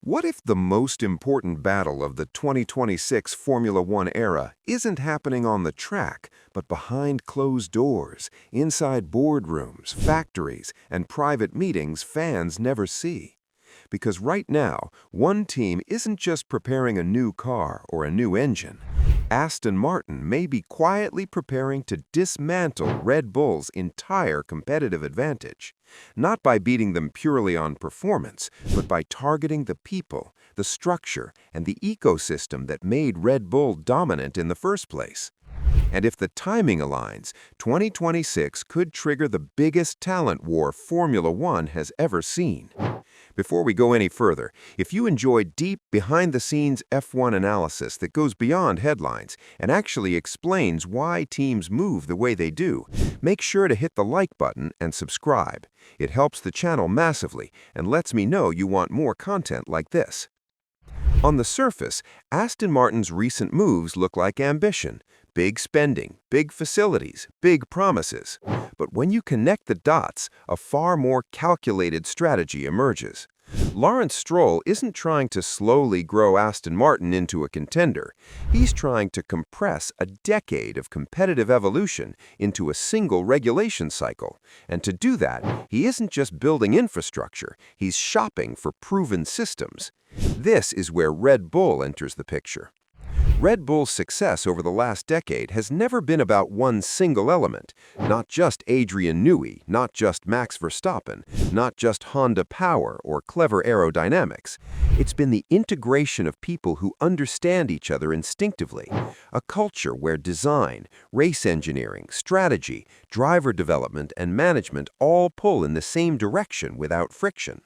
What if the most important battle of the 2026 Formula One era isn't happening on the track, but behind closed doors, inside boardrooms, factories, and private meetings fans never see? Because right now, one team isn't just preparing a new car or a new engine. Aston Martin may be quietly preparing to dismantle Red Bull's entire competitive advantage, not by beating them purely on performance, but by targeting the people, the structure, and the ecosystem that made Red Bull dominant in the first place. And if the timing aligns, 2026 could trigger the biggest talent war Formula One has ever seen. Before we go any further, if you enjoy deep, behind-the-scenes F1 analysis that goes beyond headlines and actually explains why teams move the way they do, make sure to hit the like button and subscribe. It helps the channel massively and lets me know you want more content like this. On the surface, Aston Martin's recent moves look like ambition. Big spending, big facilities, big promises. But when you connect the dots, a far more calculated strategy emerges. Lawrence Stroll isn't trying to slowly grow Aston Martin into a contender. He's trying to compress a decade of competitive evolution into a single regulation cycle. And to do that, he isn't just building infrastructure, he's shopping for proven systems. This is where Red Bull enters the picture. Red Bull's success over the last decade has never been about one single element, not just Adrian Newey, not just Max Verstappen, not just Honda power or clever aerodynamics. It's been the integration of people who understand each other instinctively, a culture where design, race engineering, strategy, driver development, and management all pull in the same direction without friction.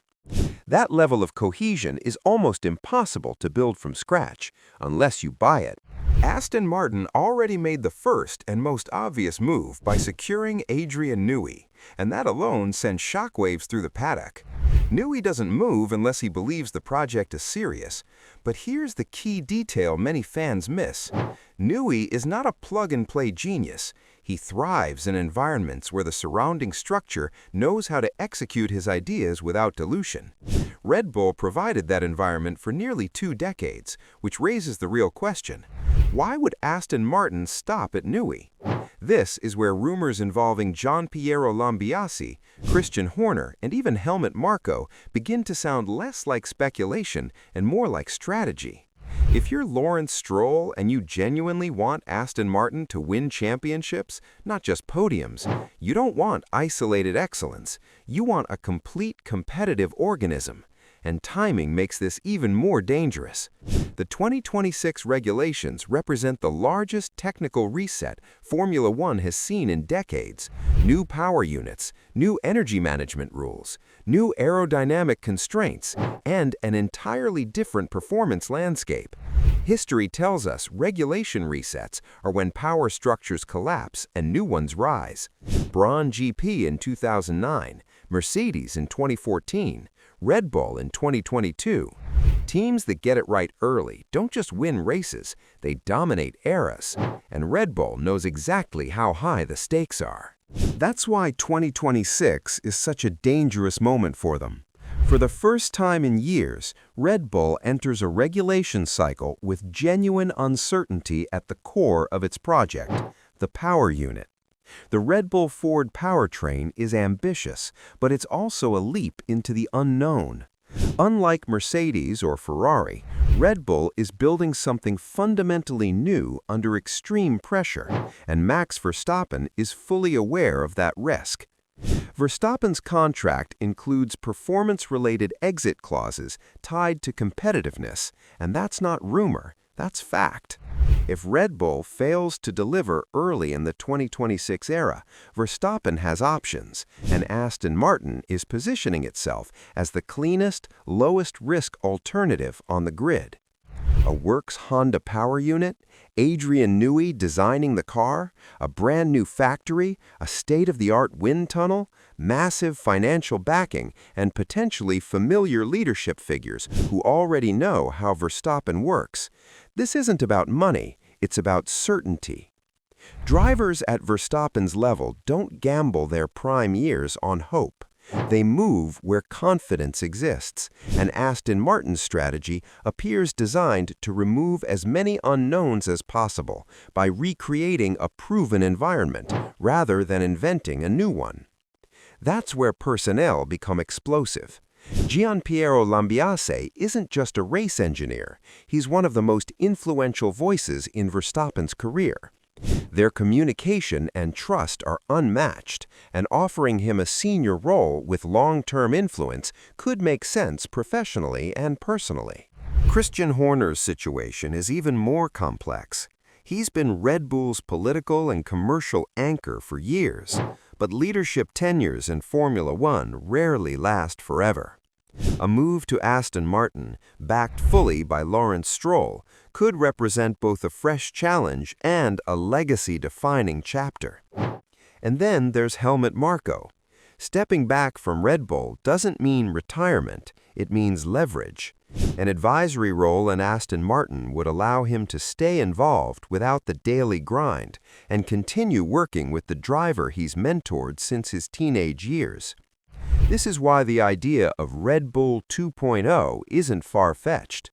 That level of cohesion is almost impossible to build from scratch, unless you buy it. Aston Martin already made the first and most obvious move by securing Adrian Newey, and that alone sent shockwaves through the paddock. Newey doesn't move unless he believes the project is serious, but here's the key detail many fans miss. Newey is not a plug-and-play genius. He thrives in environments where the surrounding structure knows how to execute his ideas without dilution. Red Bull provided that environment for nearly 2 decades, which raises the real question: why would Aston Martin stop at Newey? This is where rumors involving Gianpiero Lambiase, Christian Horner, and even Helmut Marko begin to sound less like speculation and more like strategy. If you're Lawrence Stroll and you genuinely want Aston Martin to win championships, not just podiums, you don't want isolated excellence. You want a complete competitive organism. And timing makes this even more dangerous. The 2026 regulations represent the largest technical reset Formula One has seen in decades. New power units, new energy management rules, new aerodynamic constraints, and an entirely different performance landscape. History tells us regulation resets are when power structures collapse and new ones rise. Braun GP in 2009, Mercedes in 2014, Red Bull in 2022. Teams that get it right early don't just win races, they dominate eras. And Red Bull knows exactly how high the stakes are. That's why 2026 is such a dangerous moment for them. For the first time in years, Red Bull enters a regulation cycle with genuine uncertainty at the core of its project, the power unit. The Red Bull Ford powertrain is ambitious, but it's also a leap into the unknown. Unlike Mercedes or Ferrari, Red Bull is building something fundamentally new under extreme pressure, and Max Verstappen is fully aware of that risk. Verstappen's contract includes performance-related exit clauses tied to competitiveness, and that's not rumor, that's fact. If Red Bull fails to deliver early in the 2026 era, Verstappen has options, and Aston Martin is positioning itself as the cleanest, lowest-risk alternative on the grid. A works Honda power unit, Adrian Newey designing the car, a brand new factory, a state-of-the-art wind tunnel, massive financial backing, and potentially familiar leadership figures who already know how Verstappen works. This isn't about money, it's about certainty. Drivers at Verstappen's level don't gamble their prime years on hope. They move where confidence exists, and Aston Martin's strategy appears designed to remove as many unknowns as possible by recreating a proven environment rather than inventing a new one. That's where personnel become explosive. Gianpiero Lambiase isn't just a race engineer, he's one of the most influential voices in Verstappen's career. Their communication and trust are unmatched, and offering him a senior role with long-term influence could make sense professionally and personally. Christian Horner's situation is even more complex. He's been Red Bull's political and commercial anchor for years, but leadership tenures in Formula One rarely last forever. A move to Aston Martin, backed fully by Lawrence Stroll, could represent both a fresh challenge and a legacy-defining chapter. And then there's Helmut Marko. Stepping back from Red Bull doesn't mean retirement, it means leverage. An advisory role in Aston Martin would allow him to stay involved without the daily grind and continue working with the driver he's mentored since his teenage years. This is why the idea of Red Bull 2.0 isn't far-fetched.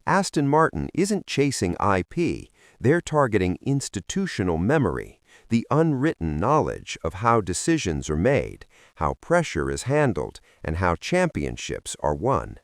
Aston Martin isn't chasing IP, they're targeting institutional memory, the unwritten knowledge of how decisions are made, how pressure is handled, and how championships are won.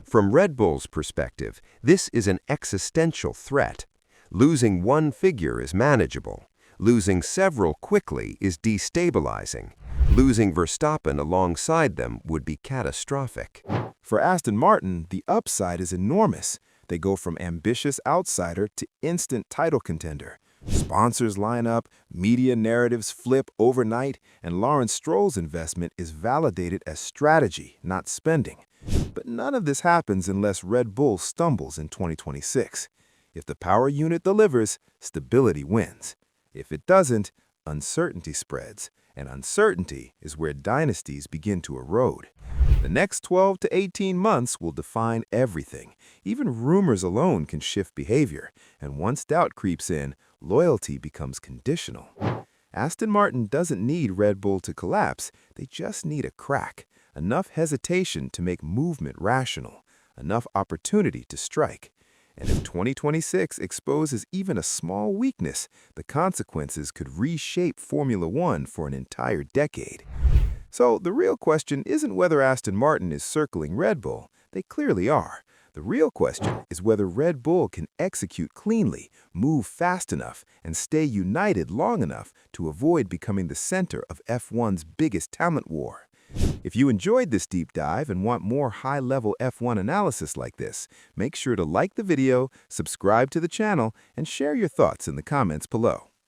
From Red Bull's perspective, this is an existential threat. Losing one figure is manageable. Losing several quickly is destabilizing. Losing Verstappen alongside them would be catastrophic. For Aston Martin, the upside is enormous. They go from ambitious outsider to instant title contender. Sponsors line up, media narratives flip overnight, and Lawrence Stroll's investment is validated as strategy, not spending. But none of this happens unless Red Bull stumbles in 2026. If the power unit delivers, stability wins. If it doesn't, uncertainty spreads, and uncertainty is where dynasties begin to erode. The next 12 to 18 months will define everything. Even rumors alone can shift behavior, and once doubt creeps in, loyalty becomes conditional. Aston Martin doesn't need Red Bull to collapse, they just need a crack, enough hesitation to make movement rational, enough opportunity to strike. And if 2026 exposes even a small weakness, the consequences could reshape Formula One for an entire decade. So the real question isn't whether Aston Martin is circling Red Bull. They clearly are. The real question is whether Red Bull can execute cleanly, move fast enough, and stay united long enough to avoid becoming the center of F1's biggest talent war. If you enjoyed this deep dive and want more high-level F1 analysis like this, make sure to like the video, subscribe to the channel, and share your thoughts in the comments below.